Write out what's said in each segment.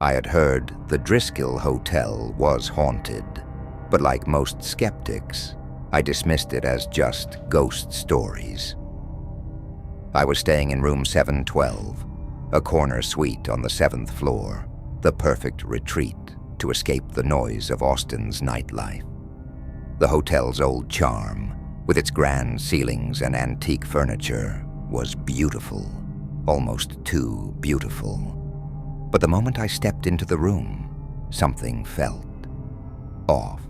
I had heard the Driskill Hotel was haunted, but like most skeptics, I dismissed it as just ghost stories. I was staying in room 712, a corner suite on the 7th floor, the perfect retreat to escape the noise of Austin's nightlife. The hotel's old charm, with its grand ceilings and antique furniture, was beautiful, almost too beautiful. But the moment I stepped into the room, something felt off.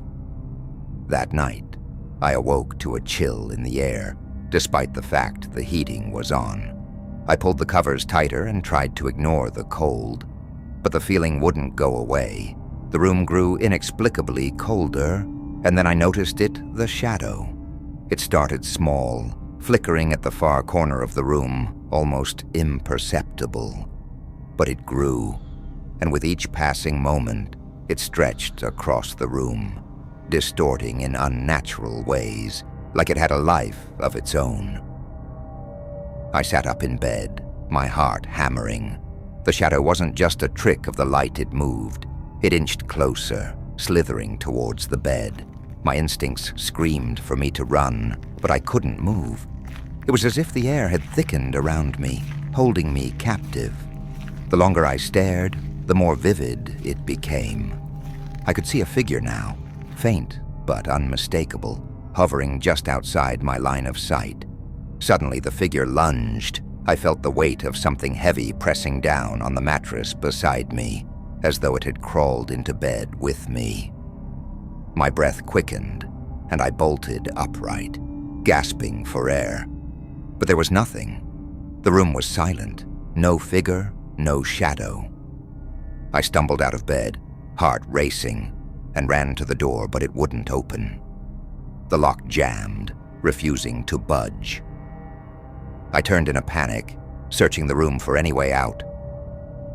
That night, I awoke to a chill in the air, despite the fact the heating was on. I pulled the covers tighter and tried to ignore the cold, but the feeling wouldn't go away. The room grew inexplicably colder, and then I noticed the shadow. It started small, flickering at the far corner of the room, almost imperceptible. But it grew, and with each passing moment, it stretched across the room, distorting in unnatural ways, like it had a life of its own. I sat up in bed, my heart hammering. The shadow wasn't just a trick of the light it moved. It inched closer, slithering towards the bed. My instincts screamed for me to run, but I couldn't move. It was as if the air had thickened around me, holding me captive. The longer I stared, the more vivid it became. I could see a figure now, faint but unmistakable, hovering just outside my line of sight. Suddenly the figure lunged. I felt the weight of something heavy pressing down on the mattress beside me, as though it had crawled into bed with me. My breath quickened, and I bolted upright, gasping for air. But there was nothing. The room was silent, no figure, no shadow. I stumbled out of bed, heart racing, and ran to the door, but it wouldn't open. The lock jammed, refusing to budge. I turned in a panic, searching the room for any way out.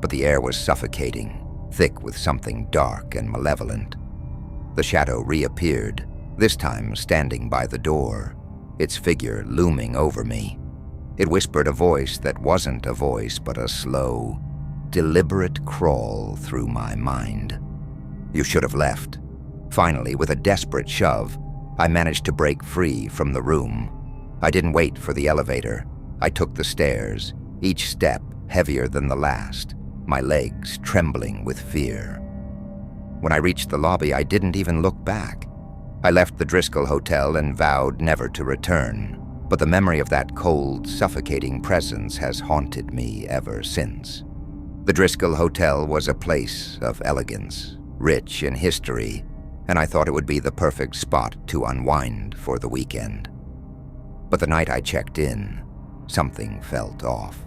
But the air was suffocating, thick with something dark and malevolent. The shadow reappeared, this time standing by the door, its figure looming over me. It whispered a voice that wasn't a voice, but a slow, deliberate crawl through my mind. "You should have left." Finally, with a desperate shove, I managed to break free from the room. I didn't wait for the elevator. I took the stairs, each step heavier than the last, my legs trembling with fear. When I reached the lobby, I didn't even look back. I left the Driskill Hotel and vowed never to return, but the memory of that cold, suffocating presence has haunted me ever since. The Driskill Hotel was a place of elegance, rich in history, and I thought it would be the perfect spot to unwind for the weekend. But the night I checked in, something felt off.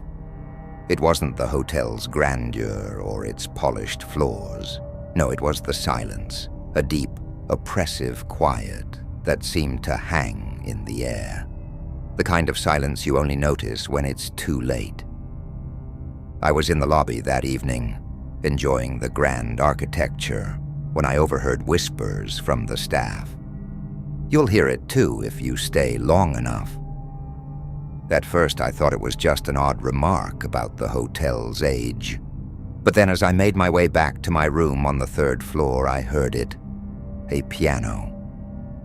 It wasn't the hotel's grandeur or its polished floors. No, it was the silence, a deep, oppressive quiet that seemed to hang in the air. The kind of silence you only notice when it's too late. I was in the lobby that evening, enjoying the grand architecture, when I overheard whispers from the staff. You'll hear it too if you stay long enough. At first I thought it was just an odd remark about the hotel's age. But then as I made my way back to my room on the 3rd floor, I heard it. A piano.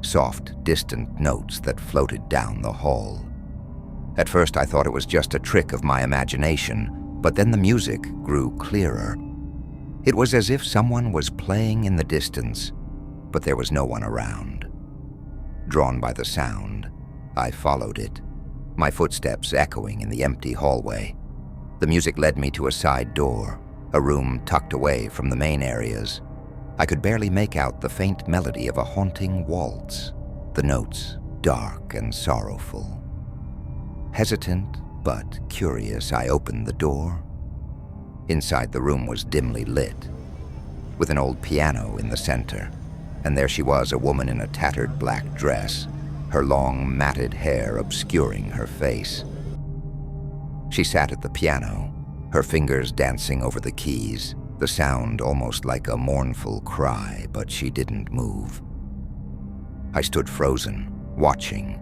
Soft, distant notes that floated down the hall. At first I thought it was just a trick of my imagination, but then the music grew clearer. It was as if someone was playing in the distance, but there was no one around. Drawn by the sound, I followed it, my footsteps echoing in the empty hallway. The music led me to a side door, a room tucked away from the main areas. I could barely make out the faint melody of a haunting waltz, the notes dark and sorrowful. Hesitant but curious, I opened the door. Inside the room was dimly lit, with an old piano in the center, and there she was, a woman in a tattered black dress, her long matted hair obscuring her face. She sat at the piano, her fingers dancing over the keys, the sound almost like a mournful cry, but she didn't move. I stood frozen, watching.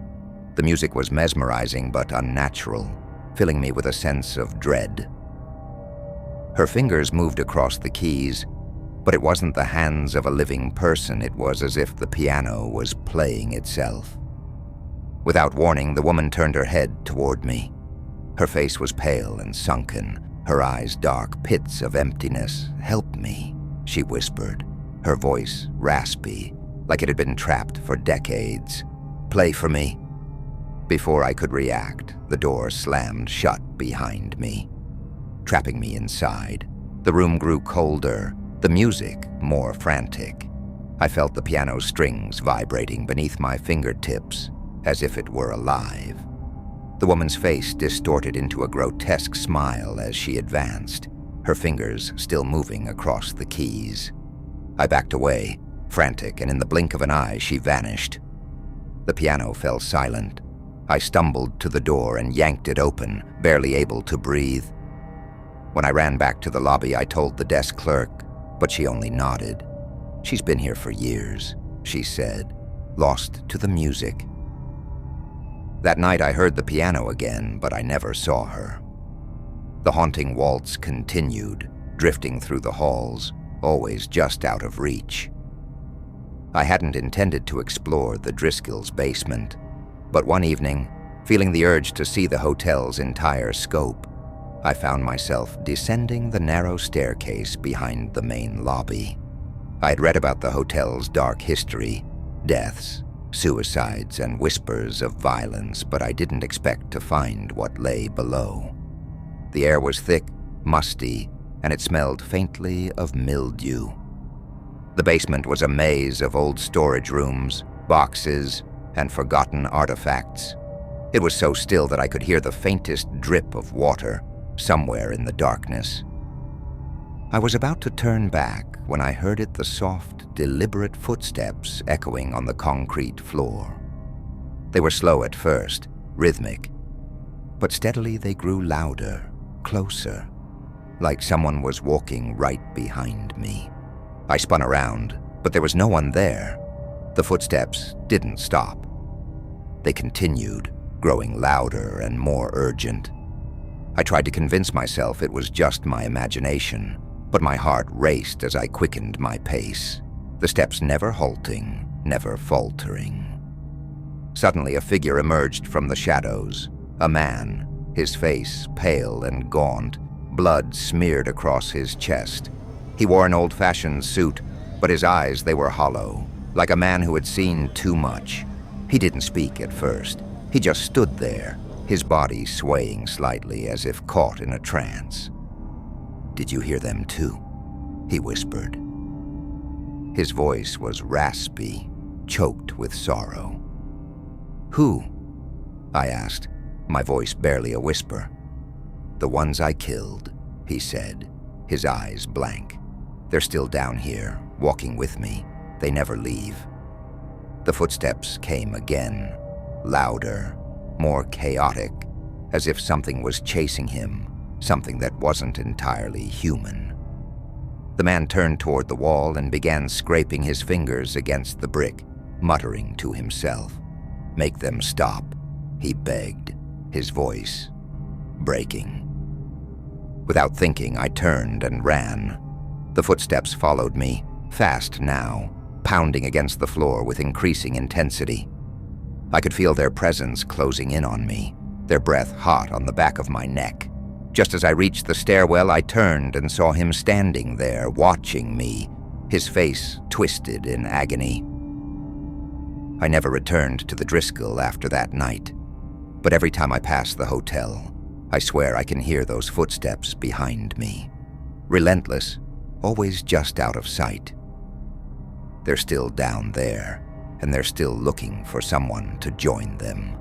The music was mesmerizing but unnatural, filling me with a sense of dread. Her fingers moved across the keys, but it wasn't the hands of a living person. It was as if the piano was playing itself. Without warning, the woman turned her head toward me. Her face was pale and sunken, her eyes dark pits of emptiness. "Help me," she whispered, her voice raspy, like it had been trapped for decades. "Play for me." Before I could react, the door slammed shut behind me, trapping me inside. The room grew colder, the music more frantic. I felt the piano strings vibrating beneath my fingertips, as if it were alive. The woman's face distorted into a grotesque smile as she advanced, her fingers still moving across the keys. I backed away, frantic, and in the blink of an eye, she vanished. The piano fell silent. I stumbled to the door and yanked it open, barely able to breathe. When I ran back to the lobby, I told the desk clerk, but she only nodded. "She's been here for years," she said, lost to the music. That night I heard the piano again, but I never saw her. The haunting waltz continued, drifting through the halls, always just out of reach. I hadn't intended to explore the Driskill's basement, but one evening, feeling the urge to see the hotel's entire scope, I found myself descending the narrow staircase behind the main lobby. I had read about the hotel's dark history, deaths, suicides, and whispers of violence, but I didn't expect to find what lay below. The air was thick, musty, and it smelled faintly of mildew. The basement was a maze of old storage rooms, boxes, and forgotten artifacts. It was so still that I could hear the faintest drip of water somewhere in the darkness. I was about to turn back when I heard the soft, deliberate footsteps echoing on the concrete floor. They were slow at first, rhythmic, but steadily they grew louder, closer, like someone was walking right behind me. I spun around, but there was no one there. The footsteps didn't stop. They continued, growing louder and more urgent. I tried to convince myself it was just my imagination, but my heart raced as I quickened my pace, the steps never halting, never faltering. Suddenly, a figure emerged from the shadows, a man, his face pale and gaunt, blood smeared across his chest. He wore an old-fashioned suit, but his eyes, they were hollow, like a man who had seen too much. He didn't speak at first. He just stood there, his body swaying slightly as if caught in a trance. "Did you hear them too?" he whispered. His voice was raspy, choked with sorrow. "Who?" I asked, my voice barely a whisper. "The ones I killed," he said, his eyes blank. "They're still down here, walking with me. They never leave." The footsteps came again, louder, more chaotic, as if something was chasing him, something that wasn't entirely human. The man turned toward the wall and began scraping his fingers against the brick, muttering to himself. "Make them stop," he begged, his voice breaking. Without thinking, I turned and ran. The footsteps followed me, fast now, pounding against the floor with increasing intensity. I could feel their presence closing in on me, their breath hot on the back of my neck. Just as I reached the stairwell, I turned and saw him standing there, watching me, his face twisted in agony. I never returned to the Driskill after that night, but every time I pass the hotel, I swear I can hear those footsteps behind me. Relentless, always just out of sight. They're still down there, and they're still looking for someone to join them.